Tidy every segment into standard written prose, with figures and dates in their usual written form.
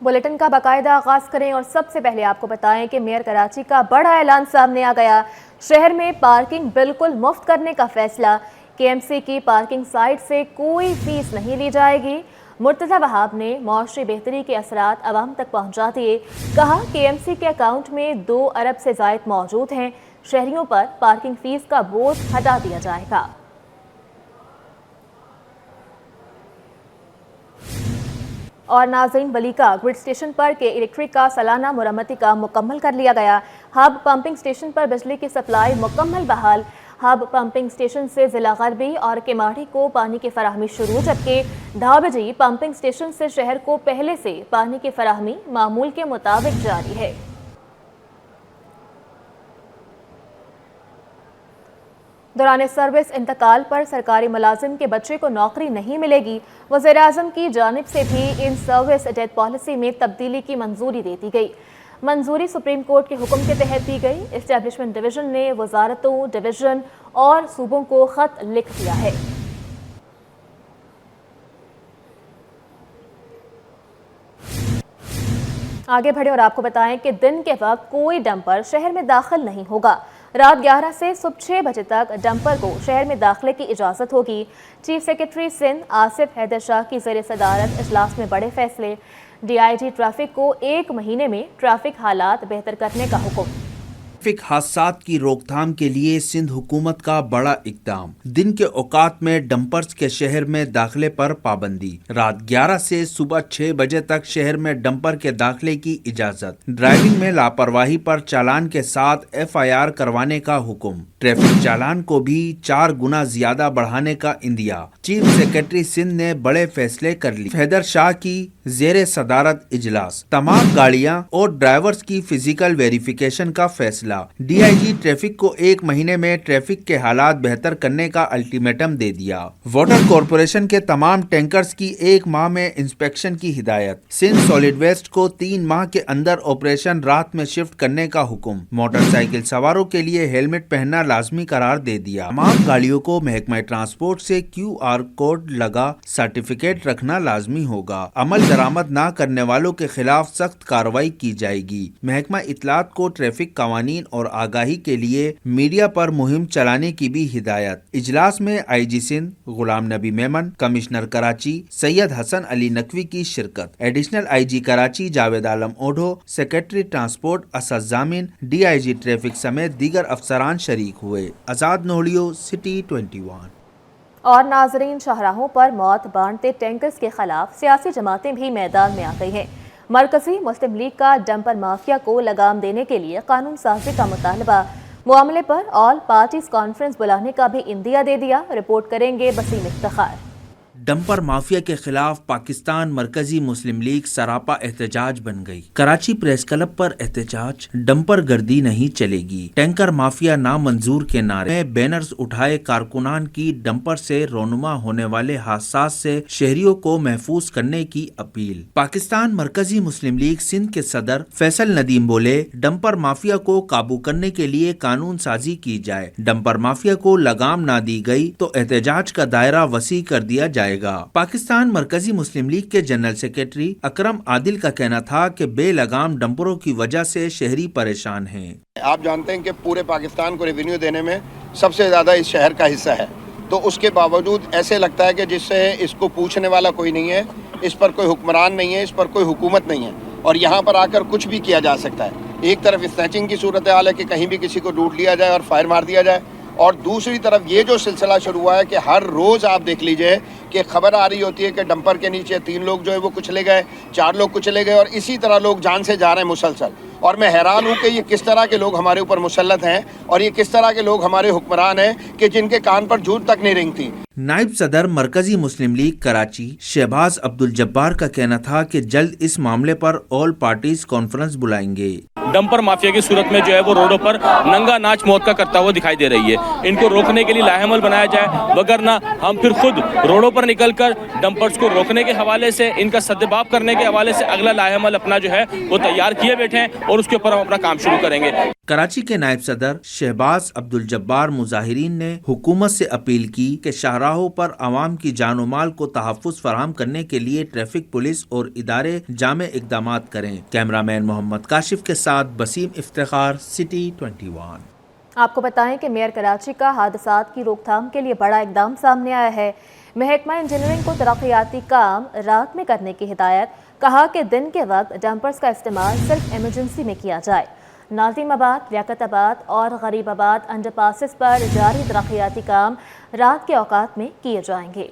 Bulletin का बाकायदा आगाज करें और सबसे पहले आपको बताएं कि मेयर कराची का बड़ा ऐलान सामने आ गया। शहर में पार्किंग बिल्कुल मुफ्त करने का फैसला। केएमसी की पार्किंग साइट से कोई फीस नहीं ली जाएगी। मुर्तज़ा वहाब ने मौशरी बेहतरी के असरात अवाम तक पहुंचा दिए। कहा केएमसी के अकाउंट में 2 अरब से ज़ायद मौजूद हैं। शहरियों पर पार्किंग फीस का बोझ हटा दिया जाएगा। और नाज़रीन, वलीका ग्रिड स्टेशन पर के इलेक्ट्रिक का सालाना मुरम्मती काम मुकम्मल कर लिया गया। हब पंपिंग स्टेशन पर बिजली की सप्लाई मुकम्मल बहाल। हब पंपिंग स्टेशन से जिला गरबी और केमाड़ी को पानी की फराहमी शुरू, जबकि ढाबजी पंपिंग स्टेशन से शहर को पहले से पानी की फराहमी मामूल के मुताबिक जारी है। दौरान सर्विस इंतकाल पर सरकारी मुलाजिम के बच्चे को नौकरी नहीं मिलेगी। वज़ीर-ए-आज़म की जानिब से भी इन सर्विस डेथ पॉलिसी में तब्दीली की मंजूरी दे दी गई। मंजूरी सुप्रीम कोर्ट के हुक्म के तहत दी गई। एस्टेब्लिशमेंट डिवीजन ने वजारतों, डिवीजन और सूबों को खत लिख दिया है। आगे बढ़े और आपको बताएं कि दिन के वक्त कोई डंपर शहर में दाखिल नहीं होगा। रात 11 से सुबह 6 बजे तक डंपर को शहर में दाखिले की इजाज़त होगी। चीफ सेक्रेटरी सिंध आसिफ हैदर शाह की ज़ेर सदारत इजलास में बड़े फैसले। DIG ट्रैफिक को 1 महीने में ट्रैफिक हालात बेहतर करने का हुक्म। ट्रैफिक हादसात की रोकथाम के लिए सिंध हुकूमत का बड़ा इक़दाम। दिन के औकात में डंपर्स के शहर में दाखिले पर पाबंदी। रात 11 से सुबह 6 बजे तक शहर में डंपर के दाखिले की इजाजत। ड्राइविंग में लापरवाही पर चालान के साथ FIR करवाने का हुक्म। ट्रैफिक चालान को भी 4 गुना ज्यादा बढ़ाने का इंदिया। चीफ सेक्रेटरी सिंध ने बड़े फैसले कर लिए। हैदर शाह की ज़ेर सदारत इजलास। तमाम गाड़ियां और ड्राइवर्स की फिजिकल वेरिफिकेशन का फैसला। DIG ट्रैफिक को 1 महीने में ट्रैफिक के हालात बेहतर करने का अल्टीमेटम दे दिया। वाटर कॉरपोरेशन के तमाम टैंकर्स की 1 माह में इंस्पेक्शन की हिदायत। सिंध सॉलिड वेस्ट को 3 माह के अंदर ऑपरेशन रात में शिफ्ट करने का हुक्म। मोटरसाइकिल सवारों के लिए हेलमेट पहनना लाजमी करार दे दिया। तमाम गाड़ियों को महकमा ट्रांसपोर्ट से QR कोड लगा सर्टिफिकेट रखना लाजमी होगा। अमल दरामद न करने वालों के खिलाफ सख्त कार्रवाई की जाएगी। महकमा इत्तलात को ट्रैफिक कवानीन और आगाही के लिए मीडिया पर मुहिम चलाने की भी हिदायत। इजलास में IG सिंध गुलाम नबी मेमन, कमिश्नर कराची सैयद हसन अली नकवी की शिरकत। Additional IG Karachi Javed Alam ओढो, secretary transport Asad जामिन, DIG ट्रैफिक समेत दीगर अफसरान शरीक हुए। आजाद नोलियो, सिटी 21। और नाजरीन, शाहराहों पर मौत बांटते टैंकर्स के खिलाफ सियासी जमातें भी मैदान में आ गई हैं। मरकजी मुस्लिम लीग का डंपर माफिया को लगाम देने के लिए कानून साजी का मुतालबा। मामले पर ऑल पार्टीज कॉन्फ्रेंस बुलाने का भी इंदिया दे दिया। रिपोर्ट करेंगे बसीम इफ्तिखार। डंपर माफिया के खिलाफ पाकिस्तान मरकजी मुस्लिम लीग सरापा एहतजाज बन गई। कराची प्रेस क्लब पर एहतजाज। डंपर गर्दी नहीं चलेगी, टैंकर माफिया नामंजूर के नारे में बैनर्स उठाए। कारकुनान की डंपर से रोनुमा होने वाले हादसात से शहरियों को महफूज करने की अपील। पाकिस्तान मरकजी मुस्लिम लीग सिंध के सदर फैसल नदीम बोले, डंपर माफिया को काबू करने के लिए कानून साजी की जाए। डंपर माफिया को लगाम ना दी गई तो एहतजाज का दायरा वसी कर दिया जाएगा। पाकिस्तान मरकजी मुस्लिम लीग के जनरल सेक्रेटरी अकरम आदिल का कहना था कि बेलगाम डंपरों की वजह से शहरी परेशान हैं। आप जानते हैं कि पूरे पाकिस्तान को रेवेन्यू देने में सबसे ज्यादा इस शहर का हिस्सा है, तो उसके बावजूद ऐसे लगता है कि जिससे इसको पूछने वाला कोई नहीं है, इस पर कोई हुक्मरान नहीं है, इस पर कोई हुकूमत नहीं है और यहाँ पर आकर कुछ भी किया जा सकता है। एक तरफ स्नैचिंग की सूरत हाल है कि कहीं भी किसी को लूट लिया जाए और फायर मार दिया जाए, और दूसरी तरफ ये जो सिलसिला शुरू हुआ है कि हर रोज़ आप देख लीजिए कि खबर आ रही होती है कि डंपर के नीचे 3 लोग जो है वो कुचले गए, 4 लोग कुचले गए और इसी तरह लोग जान से जा रहे हैं मुसलसल। और मैं हैरान हूँ कि ये किस तरह के लोग हमारे ऊपर मुसल्लत हैं और ये किस तरह के लोग हमारे हुक्मरान हैं कि जिनके कान पर जूं तक नहीं रेंगती। नायब सदर मरकजी मुस्लिम लीग कराची शहबाज अब्दुल जब्बार का कहना था कि जल्द इस मामले पर ऑल पार्टीज कॉन्फ्रेंस बुलाएंगे। डंपर माफिया की सूरत में जो है वो रोडों पर नंगा नाच मौत का करता हुआ दिखाई दे रही है। इनको रोकने के लिए लाहेमल बनाया जाए, वगरना हम फिर खुद रोडों पर निकलकर डंपर्स को रोकने के हवाले से, इनका सद्देबाब करने के हवाले से अगला लाहेमल अपना जो है वो तैयार किए बैठे हैं और उसके ऊपर हम अपना काम शुरू करेंगे। कराची के नायब सदर शहबाज अब्दुल जब्बार मुजाहिरीन ने हुकूमत से अपील की कि शाहराहों पर आवाम की जानो माल को तहफ़्फ़ुज़ फराहम करने के लिए ट्रैफिक पुलिस और इदारे जामे इक़दाम करें। कैमरामैन मोहम्मद काशिफ के साथ बसीम इफ्तिखार, सिटी 21। आपको बताएं कि मेयर कराची का हादसात की रोकथाम के लिए बड़ा इकदाम सामने आया है। महकमा इंजीनियरिंग को तरक्याती काम रात में करने की हिदायत, कहा कि दिन के वक्त डंपर्स का इस्तेमाल सिर्फ इमरजेंसी में किया जाए। नाज़िमाबाद, लियाकताबाद और गरीबाबाद अंडरपासेस पर जारी तरक्याती काम रात के औकात में किए जाएंगे।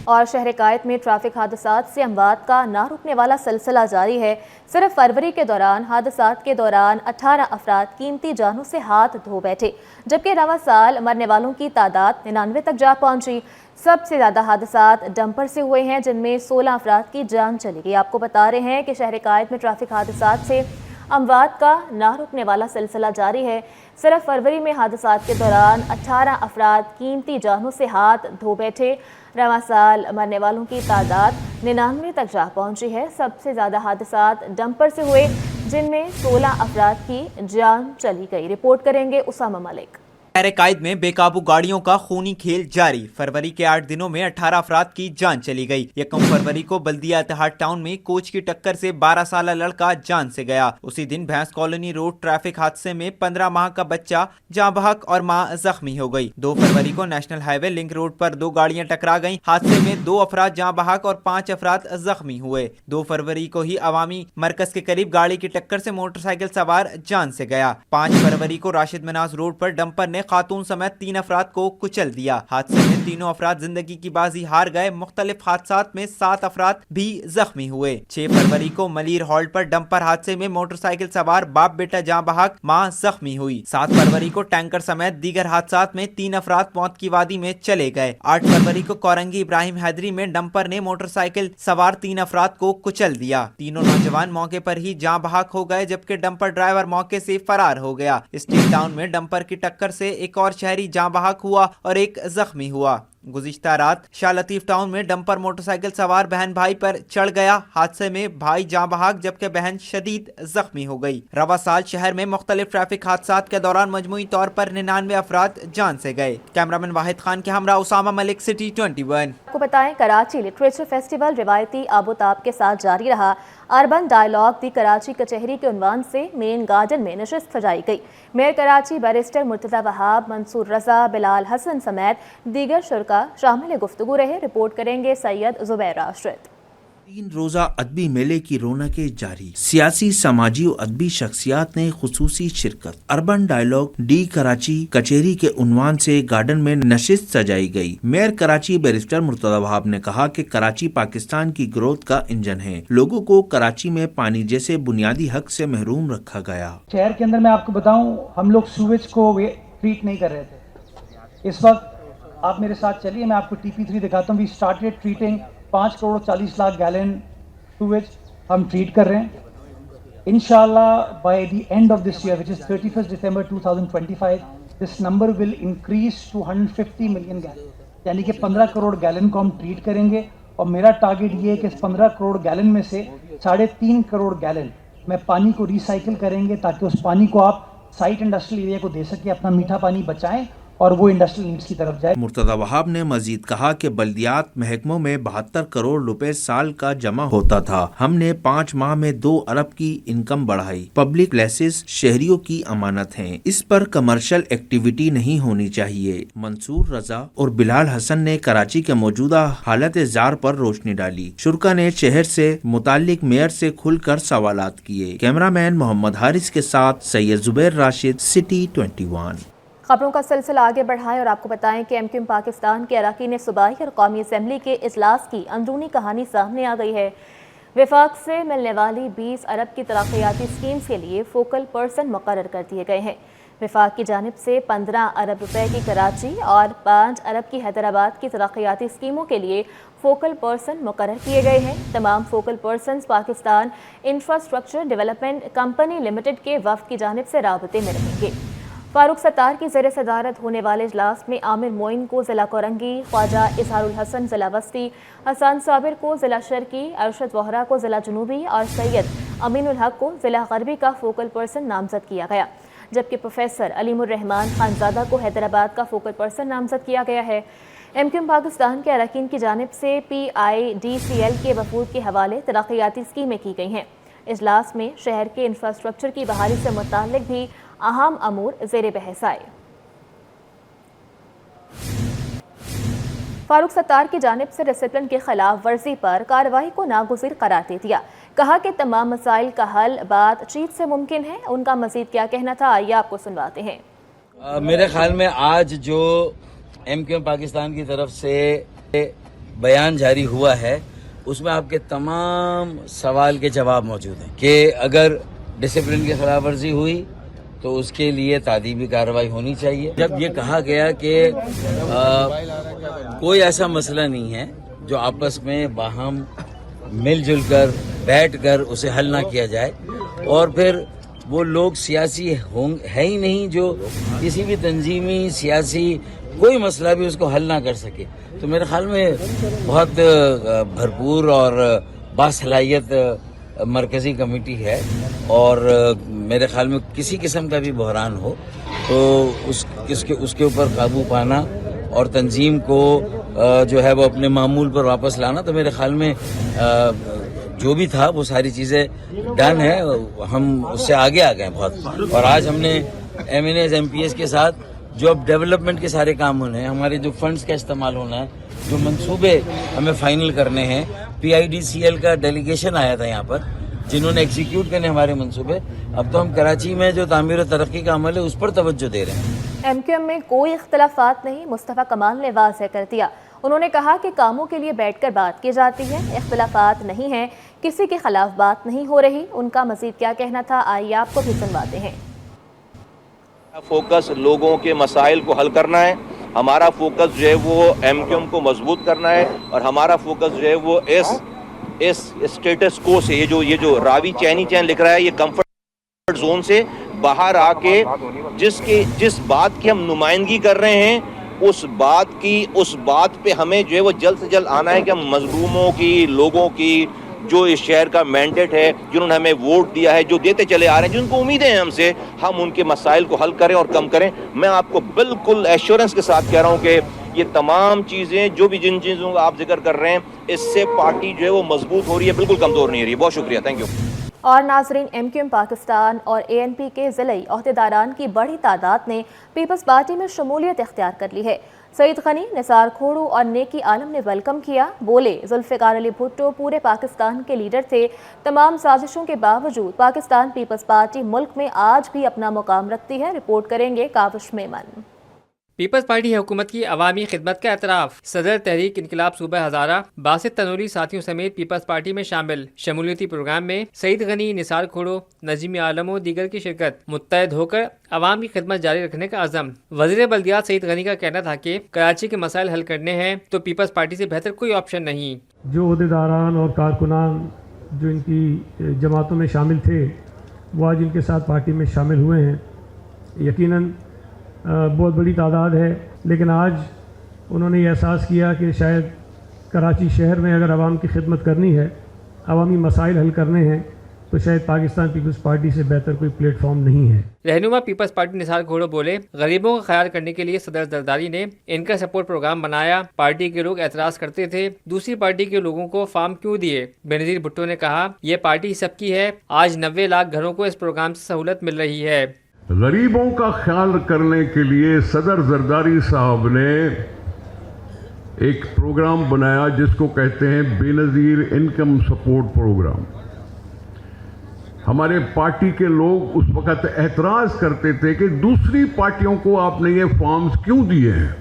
और शहर कायद में ट्रैफिक हादसात से अमवात का ना रुकने वाला सिलसिला जारी है। सिर्फ फरवरी के दौरान हादसात के दौरान 18 अफराद कीमती जानों से हाथ धो बैठे, जबकि रवा साल मरने वालों की तादाद 99 तक जा पहुंची। सबसे ज़्यादा हादसात डंपर से हुए हैं, जिनमें 16 अफराद की जान चली गई। आपको बता रहे हैं कि शहर कायद में ट्रैफिक हादसात से अमवात का ना रुकने वाला सिलसिला जारी है। सिर्फ फरवरी में हादसात के दौरान 18 अफराद कीमती जानों से हाथ धो बैठे। रवा साल मरने वालों की तादाद 99 तक जा पहुंची है। सबसे ज़्यादा हादसात डंपर से हुए, जिनमें 16 अफराद की जान चली गई। रिपोर्ट करेंगे उसामा मलिक। शहर कायद में बेकाबू गाड़ियों का खूनी खेल जारी। फरवरी के 8 दिनों में 18 अफराद की जान चली गई। 1 फरवरी को बल्दिया इत्तेहाद टाउन में कोच की टक्कर से 12 साल लड़का जान से गया। उसी दिन भैंस कॉलोनी रोड ट्रैफिक हादसे में 15 माह का बच्चा जाँ बहक और मां जख्मी हो गई। 2 फरवरी को नेशनल हाईवे लिंक रोड पर 2 गाड़ियां टकरा गईं। हादसे में 2 अफराद जाँ बहक और 5 अफराद जख्मी हुए। 2 फरवरी को ही अवामी मरकज के करीब गाड़ी की टक्कर से मोटरसाइकिल सवार जान से गया। 5 फरवरी को राशिद मनाज रोड पर डंपर ने खातून समेत 3 अफराद को कुचल दिया। हादसे में तीनों अफराद जिंदगी की बाजी हार गए। मुख्तलिफ हादसात में 7 अफराद भी जख्मी हुए। 6 फरवरी को मलीर हॉल्ट पर डंपर हादसे में मोटरसाइकिल सवार बाप बेटा जाँ बहक, मां जख्मी हुई। 7 फरवरी को टैंकर समेत दीगर हादसात में 3 अफराद मौत की वादी में चले गए। 8 फरवरी को कोरंगी इब्राहिम हैदरी में डंपर ने मोटरसाइकिल सवार 3 अफराद को कुचल दिया। तीनों नौजवान मौके पर ही जाँ बहक हो गए, जबकि डंपर ड्राइवर मौके से फरार हो गया। स्टील टाउन में डंपर की टक्कर से एक और शहरी जाँ बहक हुआ और एक जख्मी हुआ। गुज़िश्ता रात शाह लतीफ टाउन में डंपर मोटरसाइकिल सवार बहन भाई पर चढ़ गया। हादसे में भाई जाँ बहक जबकि बहन शदीद जख्मी हो गई। रवा साल शहर में मुख्तलिफ ट्रैफिक हादसात के दौरान मजमूई तौर पर 99 अफराद जान से गए। कैमरामैन वाहिद खान के हमरा उसामा मलिक, सिटी 21। आपको बताएं, कराची लिटरेचर फेस्टिवल रिवायती आबोताब के साथ जारी रहा। अर्बन डायलॉग दी कराची कचहरी के उन्वान से मेन गार्डन में नशिस्त सजाई गई। मेयर कराची बैरिस्टर मुर्तज़ा वहाब, मंसूर रजा, बिलाल हसन समेत दीगर शुरका शामिल गुफ्तगू रहे। रिपोर्ट करेंगे सैयद जुबैर राशिद। 3 रोजा अदबी मेले की रौनकें जारी। सियासी, समाजी और अदबी शख्सियात ने खुसूसी शिरकत। अर्बन डायलॉग डी कराची कचेरी के उन्वान से गार्डन में नशिस्त सजाई गई। मेयर कराची बैरिस्टर मुर्तज़ा वहाब ने कहा कि कराची पाकिस्तान की ग्रोथ का इंजन है। लोगों को कराची में पानी जैसे बुनियादी हक से महरूम रखा गया। शहर के अंदर मैं आपको बताऊं, हम लोग सूवेज को ट्रीट नहीं कर रहे थे। इस वक्त आप मेरे साथ चलिए, मैं आपको TP3 दिखाता हूँ। We started treating 5 crore 40 lakh gallon sewage हम ट्रीट कर रहे हैं। इंशाल्लाह by the end of this year, which is 31 December 2025, this number will increase to 150 million gallon, यानी कि 15 करोड़ गैलन को हम ट्रीट करेंगे। और मेरा टारगेट ये है कि इस 15 करोड़ गैलन में से 3.5 करोड़ गैलन में पानी को रिसाइकिल करेंगे, ताकि उस पानी को आप साइट इंडस्ट्रियल एरिया को दे सके, अपना मीठा पानी बचाएं और वो इंडस्ट्रियल नीड्स की तरफ जाए। मुर्तज़ा वहाब ने मजीद कहा कि बल्दियात महकमों में 72 करोड़ रुपए साल का जमा होता था। हमने 5 माह में 2 अरब की इनकम बढ़ाई। पब्लिक प्लेसेस शहरियों की अमानत हैं, इस पर कमर्शियल एक्टिविटी नहीं होनी चाहिए। मंसूर रजा और बिलाल हसन ने कराची के मौजूदा हालत जार पर रोशनी डाली। शुरका ने शहर से मुतालिक मेयर से खुलकर सवालात किए। कैमरामैन मोहम्मद हारिस के साथ सैयद जुबैर राशिद, सिटी 21। खबरों का सिलसिला आगे बढ़ाएं और आपको बताएं कि MQM पाकिस्तान के अरकान सूबाई और कौमी असम्बली के इजलास की अंदरूनी कहानी सामने आ गई है। वफाक से मिलने वाली 20 अरब की तरक्याती स्कीम्स के लिए फोकल पर्सन मुकर्रर कर दिए गए हैं। वफाक की जानिब से 15 अरब रुपए की कराची और 5 अरब की हैदराबाद की तरक्याती स्कीमों के लिए फोकल पर्सन मुकर्रर किए गए हैं। तमाम focal persons Pakistan infrastructure development company limited के वफ्द की जानिब से राबते में रहेंगे। फारूक सत्तार की ज़ेर सदारत होने वाले इजलास में आमिर मोइन को ज़िला कोरंगी, ख्वाजा इजहारुल हसन ज़िला वस्ती, हसन साबिर को ज़िला शर्की, अरशद वोहरा को ज़िला जुनूबी और सैयद अमीनुल हक को ज़िला गरबी का फोकल पर्सन नामजद किया गया, जबकि प्रोफेसर अलीमुर रहमान खानजादा को हैदराबाद का फोकल पर्सन नामजद किया गया है। MQM पाकिस्तान के अरकान की जानिब से PIDCL के वफूद के हवाले तरक्याती स्कीमें की गई हैं। इजलास में शहर के इंफ्रास्ट्रक्चर की बहाली से मुताल्लिक भी अहम अमूर ज़ेर बहस आए। फारूक सत्तार की जानिब से डिसिप्लिन की खिलाफ वर्जी पर कार्रवाई को नागुज़ीर करार दे दिया। कहा कि तमाम मसाइल का हल बातचीत से मुमकिन है। उनका मज़ीद क्या कहना था, आइए आपको सुनवाते हैं। मेरे ख्याल में आज जो MQM पाकिस्तान की तरफ से बयान जारी हुआ है उसमें आपके तमाम सवाल के जवाब मौजूद हैं कि अगर डिसिप्लिन की खिलाफ वर्जी हुई तो उसके लिए तादीबी कार्रवाई होनी चाहिए। जब ये कहा गया कि कोई ऐसा मसला नहीं है जो आपस में बाहम मिलजुल कर बैठ कर उसे हल ना किया जाए और फिर वो लोग सियासी है ही नहीं जो किसी भी तंजीमी सियासी कोई मसला भी उसको हल ना कर सके, तो मेरे ख्याल में बहुत भरपूर और बासलाहियत मरकजी कमेटी है और मेरे ख्याल में किसी किस्म का भी बहरान हो तो उसके ऊपर काबू पाना और तंजीम को जो है वो अपने मामूल पर वापस लाना, तो मेरे ख्याल में जो भी था वो सारी चीज़ें डन है। हम उससे आगे आ गए बहुत, और आज हमने MNAs MPs के साथ जो अब डेवलपमेंट के सारे काम होने हैं, हमारे जो फंड्स का इस्तेमाल होना है, जो मंसूबे हमें फाइनल करने हैं, PIDCL का डेलीगेशन आया था यहाँ पर जिन्होंने एग्जीक्यूट करने हमारे मंसूबे। अब तो हम कराची में जो तामीर और तरक्की का अमल है उस पर तवज्जो दे रहे हैं। MQM में कोई इख्तलाफात नहीं, मुस्तफ़ा कमाल ने वाज़ेह कर दिया। उन्होंने कहा कि कामों के लिए बैठकर बात की जाती है, इख्तलाफात नहीं है, किसी के खिलाफ बात नहीं हो रही। उनका मज़ीद क्या कहना था, आइए आपको भी सुनवाते हैं। फोकस लोगों के मसाइल को हल करना है, हमारा फोकस जो है वो MQM को मजबूत करना है और हमारा फोकस जो है वो इस स्टेटस को से ये जो रावी चैनी चैन लिख रहा है, ये कंफर्ट जोन से बाहर आके जिस बात की हम नुमाइंदगी कर रहे हैं उस बात पे हमें जो है वो जल्द से जल्द आना है कि हम मजलूमों की, लोगों की, जो इस शहर का मैंडेट है, जिन्होंने हमें वोट दिया है, जो देते चले आ रहे हैं, जिनको उम्मीदें हैं हमसे, हम उनके मसाइल को हल करें और कम करें। मैं आपको बिल्कुल एश्योरेंस के साथ कह रहा हूं कि ये तमाम चीज़ें जो भी जिन चीज़ों का आप जिक्र कर रहे हैं, इससे पार्टी जो है वो मजबूत हो रही है, बिल्कुल कमज़ोर नहीं हो रही है। बहुत शुक्रिया, थैंक यू। और नाजरीन, MQM पाकिस्तान और ANP के ज़िलई ओहदेदारान की बड़ी तादाद ने पीपल्स पार्टी में शमूलियत इख्तियार कर ली है। सईद गनी, निसार खोड़ू और नेकी आलम ने वेलकम किया। बोले, जुल्फ़िकार अली भुट्टो पूरे पाकिस्तान के लीडर थे। तमाम साजिशों के बावजूद पाकिस्तान पीपल्स पार्टी मुल्क में आज भी अपना मुकाम रखती है। रिपोर्ट करेंगे काविश मेमन। पीपल्स पार्टी हुकूमत की अवामी खिदमत का एतराफ़। सदर तहरीक इनकलाब सूबा हज़ारा बासित तनूरी साथियों समेत पीपल्स पार्टी में शामिल शमूलियती प्रोग्राम में सईद गनी, निसार खोड़ो, नजीम आलम और दीगर की शिरकत। मुत्तहद होकर अवाम की खिदमत जारी रखने का अज़म। वज़ीर बल्दियात सईद गनी का कहना था कि कराची के मसाइल हल करने हैं तो पीपल्स पार्टी से बेहतर कोई ऑप्शन नहीं। जो ओहदेदारान और कारकुनान जो इनकी जमातों में शामिल थे वो आज इनके साथ पार्टी में शामिल हुए हैं। यकीनन बहुत बड़ी तादाद है, लेकिन आज उन्होंने ये एहसास किया कि शायद कराची शहर में अगर आवाम की खिदमत करनी है, अवामी मसाइल हल करने हैं, तो शायद पाकिस्तान पीपल्स पार्टी से बेहतर कोई प्लेटफॉर्म नहीं है। रहनुमा पीपल्स पार्टी निसार घोड़ो बोले, गरीबों का ख्याल करने के लिए सदर जरदारी ने इनका सपोर्ट प्रोग्राम बनाया। पार्टी के लोग एतराज़ करते थे दूसरी पार्टी के लोगों को फार्म क्यों दिए। बेनज़ीर भुट्टो ने कहा, यह पार्टी सबकी है। आज 90 लाख घरों को इस प्रोग्राम से सहूलत मिल रही है। गरीबों का ख्याल करने के लिए सदर जरदारी साहब ने एक प्रोग्राम बनाया जिसको कहते हैं बेनज़ीर इनकम सपोर्ट प्रोग्राम। हमारे पार्टी के लोग उस वक़्त एतराज़ करते थे कि दूसरी पार्टियों को आपने ये फॉर्म्स क्यों दिए हैं।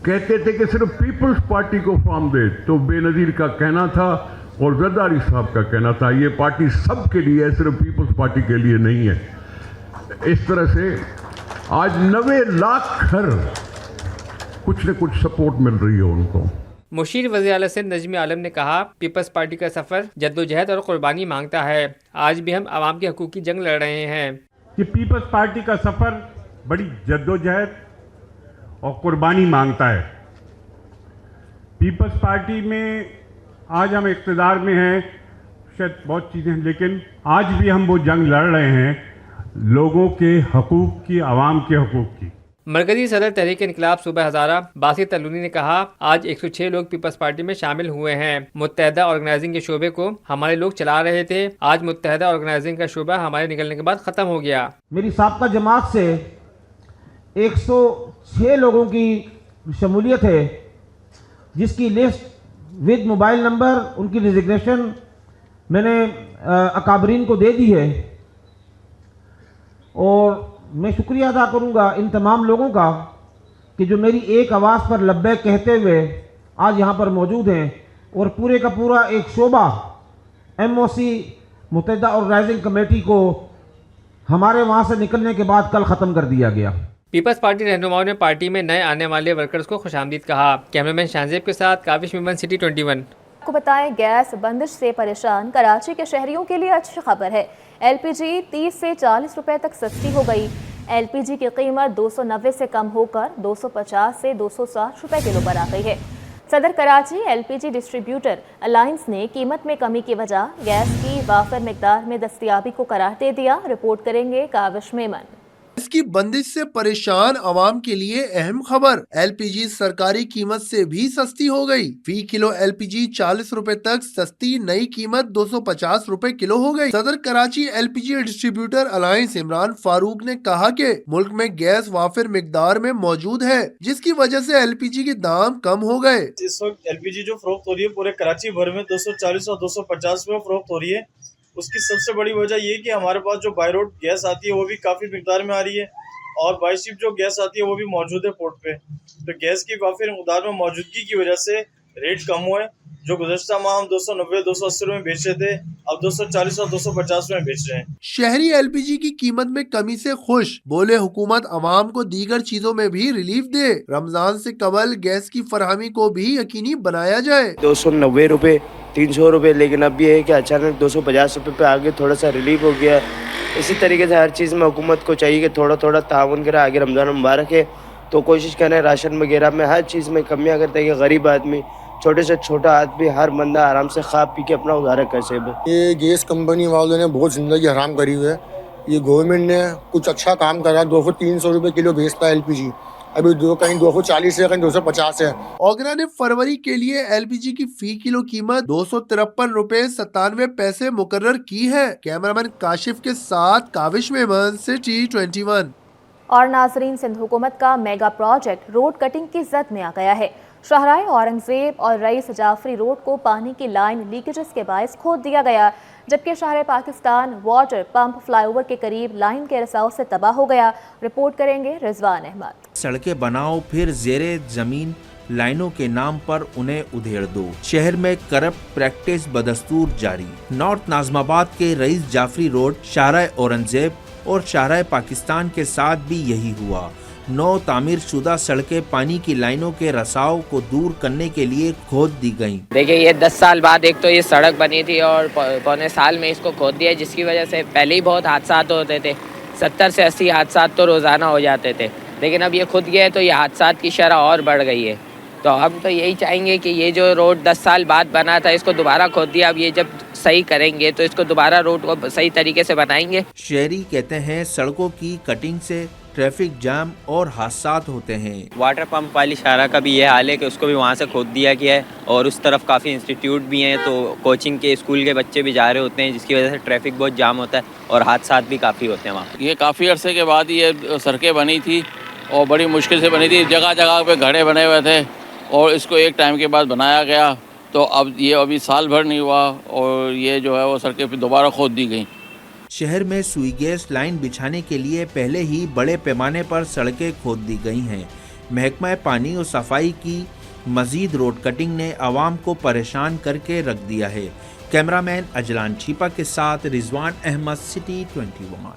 कहते थे कि सिर्फ पीपल्स पार्टी को फॉर्म दे। तो बेनज़ीर का कहना था और जरदारी साहब का कहना था ये पार्टी सबके लिए है, सिर्फ पीपल्स पार्टी के लिए नहीं है। इस तरह से आज 90 लाख घर कुछ न कुछ सपोर्ट मिल रही है उनको। मुशीर वज़ीर सिंध नजमी आलम ने कहा, पीपल्स पार्टी का सफ़र जद्दोजहद और कुर्बानी मांगता है। आज भी हम आवाम के हकूक़ की जंग लड़ रहे हैं। कि पीपल्स पार्टी का सफ़र बड़ी जद्दोजहद और कुर्बानी मांगता है। पीपल्स पार्टी में आज हम इक़्तिदार में हैं, शायद बहुत चीज़ें हैं, लेकिन आज भी हम वो जंग लड़ रहे हैं लोगों के हकूक़ की, आवाम के हकूक़ की। मरकजी सदर तहरीक इनकलाब सूबा हज़ारा बासित तलूनी ने कहा, आज 106 लोग पीपल्स पार्टी में शामिल हुए हैं। मुत्तहदा ऑर्गेनाइजिंग के शोबे को हमारे लोग चला रहे थे, आज मुत्तहदा ऑर्गेनाइजिंग का शोबा हमारे निकलने के बाद ख़त्म हो गया। मेरी साबका जमात से 106 लोगों की शमूलियत है, जिसकी लिस्ट विद मोबाइल नंबर, उनकी रिजिग्नेशन मैंने अकाबरीन को दे दी है। और मैं शुक्रिया अदा करूंगा इन तमाम लोगों का कि जो मेरी एक आवाज़ पर लब्बैक कहते हुए आज यहाँ पर मौजूद हैं, और पूरे का पूरा एक शोबा MOC मुत्तहदा ऑर्गेनाइजिंग कमेटी को हमारे वहाँ से निकलने के बाद कल ख़त्म कर दिया गया। पीपल्स पार्टी रहनुमाओं ने पार्टी में नए आने वाले वर्कर्स को खुशामदीद कहा। कैमरामैन शाहजेब के साथ काविश मेमन, सिटी 21। आपको बताएं, गैस बंदिश से परेशान कराची के शहरियों के लिए अच्छी खबर है। LPG 30 से 40 रुपए तक सस्ती हो गई। LPG की कीमत 290 से कम होकर 250 से 260 रुपए किलो पर आ गई है। सदर कराची LPG डिस्ट्रीब्यूटर अलायंस ने कीमत में कमी की वजह गैस की वाफिर मिकदार में दस्तयाबी को करार दे दिया। रिपोर्ट करेंगे काविश मेमन। इसकी बंदिश से परेशान आवाम के लिए अहम खबर, LPG सरकारी कीमत से भी सस्ती हो गई। फी किलो LPG 40 रुपए तक सस्ती, नई कीमत 250 रुपए किलो हो गई। सदर Karachi LPG distributor alliance Imran Farooq ने कहा कि मुल्क में गैस वाफिर मिकदार में मौजूद है, जिसकी वजह से LPG के दाम कम हो गए। इस वक्त LPG जो फरोख्त हो रही है पूरे कराची भर में 240 और 250 में फरोख्त हो रही है। उसकी सबसे बड़ी वजह ये कि हमारे पास जो बाय रोड गैस आती है वो भी काफ़ी मिकदार में आ रही है, और बाई शिप जो गैस आती है वो भी मौजूद है पोर्ट पे। तो गैस की काफ़ी मिकदार में मौजूदगी की वजह से रेट कम हुए। जो गुज़श्ता माह हम 290-280 में बेच रहे थे, अब 240 और 250 में बेच रहे हैं। शहरी LPG की कीमत में कमी से खुश, बोले हुकूमत अवाम को दीगर चीजों में भी रिलीफ दे। रमजान से कबल गैस की फरहमी को भी यकीनी बनाया जाए। 290 रुपए, 300 रुपए, लेकिन अब ये है कि अचानक 250 रुपए पे आगे थोड़ा सा रिलीफ हो गया। इसी तरीके से हर चीज़ में हुकूमत को चाहिए कि थोड़ा थोड़ा ताउन करे। आगे रमज़ान मुबारक है तो कोशिश करें राशन वगैरह में हर चीज़ में कमियाँ करते हैं कि गरीब आदमी, छोटे से छोटा आदमी, हर बंदा आराम से खा पी के अपना गुजारा कर सके। ये गैस कंपनी वालों ने बहुत ज़िंदगी हराम करी हुई है। ये गवर्नमेंट ने कुछ अच्छा काम करा, 200-300 रुपए किलो बेचता है LPG, अभी कहीं 240 है, कहीं 250 है। ऑगरा ने फरवरी के लिए LPG की फी किलो कीमत 253 रुपए 97 पैसे मुकर्रर की है। कैमरामैन काशिफ के साथ काविश मेमन, सिटी 21। और नाजरीन, सिंध हुकूमत का मेगा प्रोजेक्ट रोड कटिंग की जद में आ गया है। शाहराह औरंगजेब और रईस जाफरी रोड को पानी की लाइन लीकेजेस के बायस खोद दिया गया, जबकि शाहराह पाकिस्तान वाटर पंप फ्लाईओवर के करीब लाइन के रिसाव से तबाह हो गया। रिपोर्ट करेंगे रिजवान अहमद। सड़कें बनाओ, फिर जेरे जमीन लाइनों के नाम पर उन्हें उधेड़ दो। शहर में करप्ट प्रैक्टिस बदस्तूर जारी। नॉर्थ नाजमाबाद के रईस जाफरी रोड, शाहराह औरंगजेब और शाहराह पाकिस्तान के साथ भी यही हुआ। नौ तामीर शुदा सड़कें पानी की लाइनों के रसाव को दूर करने के लिए खोद दी गयी। देखिए, ये 10 साल बाद एक तो ये सड़क बनी थी और पौने साल में इसको खोद दिया, जिसकी वजह से पहले ही बहुत हादसा होते थे। 70 से 80 हादसा तो रोज़ाना हो जाते थे, लेकिन अब ये खुद गया तो ये हादसा की शरह और बढ़ गई है। तो हम तो यही चाहेंगे कि ये जो रोड 10 साल बाद बना था, इसको दोबारा खोद दिया। अब ये जब सही करेंगे तो इसको दोबारा रोड को सही तरीके से बनाएंगे। शहरी कहते हैं सड़कों की कटिंग से ट्रैफिक जाम और हादसात होते हैं। वाटर पंप वाली शाहराह का भी ये हाल है कि उसको भी वहाँ से खोद दिया गया है, और उस तरफ काफ़ी इंस्टीट्यूट भी हैं, तो कोचिंग के स्कूल के बच्चे भी जा रहे होते हैं, जिसकी वजह से ट्रैफिक बहुत जाम होता है और हादसात भी काफ़ी होते हैं वहाँ। ये काफ़ी अरसे के बाद ये सड़कें बनी थी और बड़ी मुश्किल से बनी थी। जगह जगह पे घड़े बने हुए थे और इसको एक टाइम के बाद बनाया गया, तो अब ये अभी साल भर नहीं हुआ और ये जो है वो सड़कें फिर दोबारा खोद दी गई। शहर में सुई गैस लाइन बिछाने के लिए पहले ही बड़े पैमाने पर सड़कें खोद दी गई हैं। महकमा पानी और सफाई की मजीद रोड कटिंग ने आवाम को परेशान करके रख दिया है। कैमरामैन अजलान छिपा के साथ रिजवान अहमद, सिटी 21।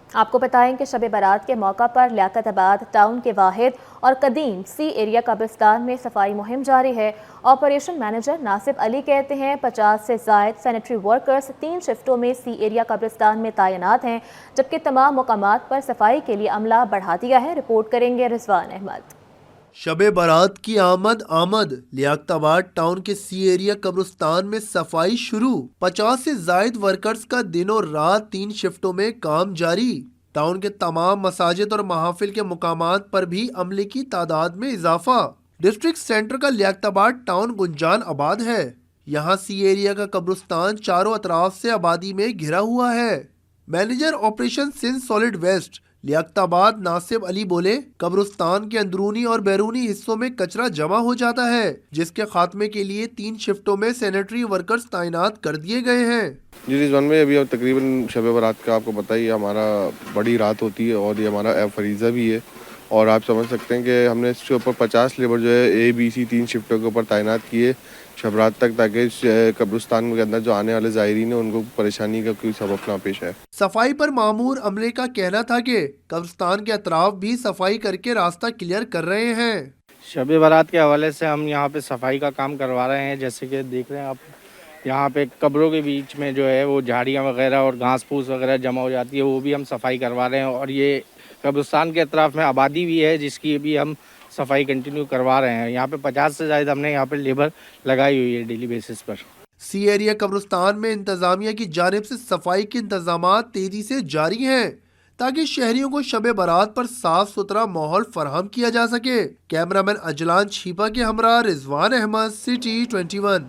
आपको बताएं कि शब बारात के मौका पर लियाकताबाद टाउन के वाहिद और कदीम सी एरिया कब्रिस्तान में सफाई मुहिम जारी है। ऑपरेशन मैनेजर नासिब अली कहते हैं 50 से ज़ायद सैनिटरी वर्कर्स 3 शिफ्टों में सी एरिया कब्रिस्तान में तैनात हैं, जबकि तमाम मुकामात पर सफाई के लिए अमला बढ़ा दिया है। रिपोर्ट करेंगे रिजवान अहमद। शबे बारात की आमद लियाकताबाद टाउन के सी एरिया कब्रिस्तान में सफाई शुरू। 50 से जायद वर्कर्स का दिनों रात 3 शिफ्टों में काम जारी। टाउन के तमाम मसाजिद और महाफिल के मुकामात पर भी अमले की तादाद में इजाफा। डिस्ट्रिक्ट सेंटर का लियाकताबाद टाउन गुंजान आबाद है। यहाँ सी एरिया का कब्रिस्तान चारों अतराफ से आबादी में घिरा हुआ है। Manager operation Sindh solid waste Liaquatabad Nasib Ali बोले, कब्रिस्तान के अंदरूनी और बैरूनी हिस्सों में कचरा जमा हो जाता है, जिसके खात्मे के लिए 3 शिफ्टों में सैनिटरी वर्कर्स तैनात कर दिए गए हैं। जी रिजवान में अभी तकरीबन शब बारात का आपको पता ही है, हमारा बड़ी रात होती है और ये हमारा फरीज़ा भी है और आप समझ सकते हैं कि हमने इसके ऊपर 50 लेबर जो है ABC 3 शिफ्टों के ऊपर तैनात किए शब रात तक, ताकि कब्रिस्तान के अंदर जो आने वाले ज़ायरीन हैं उनको परेशानी का कोई सबब ना पेश है। सफाई पर मामूर अमले का कहना था कि कब्रिस्तान के अतराफ भी सफाई करके रास्ता क्लियर कर रहे हैं। शब बारात के हवाले से हम यहाँ पे सफाई का काम करवा रहे हैं। जैसे कि देख रहे हैं आप, यहाँ पे कब्रों के बीच में जो है वो झाड़ियाँ वगैरह और घास फूस वगैरह जमा हो जाती है, वो भी हम सफाई करवा रहे हैं। और ये कब्रिस्तान के अतराफ में आबादी भी है जिसकी भी हम सफाई कंटिन्यू करवा रहे हैं। यहाँ पे 50 से ज़्यादा हमने यहाँ पे लेबर लगाई हुई है डेली बेसिस पर। सी एरिया कब्रिस्तान में इंतजामिया की जानिब से सफाई के इंतजामात तेजी से जारी हैं, ताकि शहरियों को शब बारात पर साफ सुथरा माहौल फराहम किया जा सके। कैमरामैन अजलान छीपा के हमरा रिजवान अहमद, सिटी 21।